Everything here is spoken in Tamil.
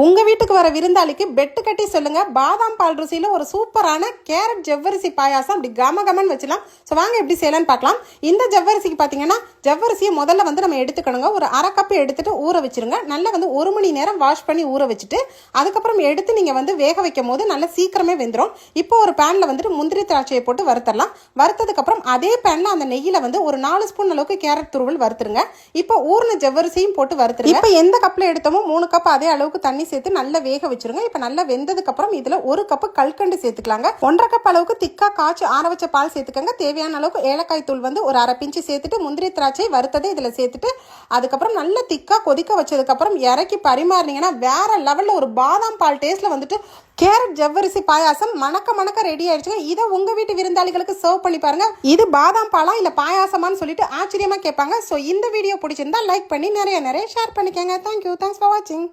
உங்க வீட்டுக்கு வர விருந்தாளிக்கு பெட்டு கட்டி சொல்லுங்க, பாதாம் பால் ருசியில ஒரு சூப்பரான கேரட் ஜவ்வரிசி பாயாசம் அப்படி கமகமன்னு வச்சலாம். ஸோ வாங்க எப்படி செய்யலான்னு பார்க்கலாம். இந்த ஜவ்வரிசிக்கு பார்த்தீங்கன்னா ஜவ்வரிசியை முதல்ல வந்து நம்ம எடுத்துக்கணுங்க. ஒரு அரை கப் எடுத்துட்டு ஊற வச்சிருங்க. நல்லா வந்து 1 மணி நேரம் வாஷ் பண்ணி ஊற வச்சுட்டு அதுக்கப்புறம் எடுத்து நீங்கள் வந்து வேக வைக்கும் போது நல்லா சீக்கிரமே வெந்துடும். இப்போ ஒரு பேனில் வந்துட்டு முந்திரி திராட்சையை போட்டு வறுத்தரலாம். வறுத்ததுக்கப்புறம் அதே பேனில் அந்த நெய்யில் வந்து ஒரு 4 ஸ்பூன் அளவுக்கு கேரட் துருவல் வறுத்துருங்க. இப்போ ஊர்ன ஜவ்வரிசியும் போட்டு வறுத்துருங்க. இப்போ எந்த கப்பில் எடுத்தோமோ 3 கப் அதே அளவுக்கு தண்ணி சேர்த்து நல்லா வேக வச்சிருங்க. இப்போ நல்லா வெந்ததுக்கு அப்புறம் இதுல 1 கப் கல்கண்டு சேர்த்துக்கலாங்க. 1.5 கப் அளவுக்கு திக்கா காய்ச்சி ஆற வச்ச பால் சேர்த்துக்கங்க. தேவையான அளவுக்கு ஏலக்காய் தூள் வந்து ஒரு அரை பிஞ்சு சேர்த்துட்டு முந்திரி திராட்சை வறுத்ததை இதுல சேர்த்துட்டு அதுக்கப்புறம் நல்லா திக்கா கொதிக்க வச்சதுக்கு அப்புறம் இறக்கி பரிமாறினீங்கன்னா வேற லெவல்ல ஒரு பாதாம் பால் டேஸ்ட்ல வந்துட்டு கேரட் ஜவ்வரிசி பாயாசம் மணக்க ரெடி ஆயிடுச்சுங்க. இதை உங்க வீட்டு விருந்தாளிகளுக்கு சர்வ் பண்ணி பாருங்க. இது பாதாம் பாலா இல்ல பாயாசமான்னு சொல்லிட்டு ஆச்சரியமா கேட்பாங்க. ஸோ இந்த வீடியோ பிடிச்சிருந்தா லைக் பண்ணி நிறைய ஷேர் பண்ணிக்கங்க. தேங்க்யூ. தேங்க்ஸ் ஃபார் வாட்சிங்.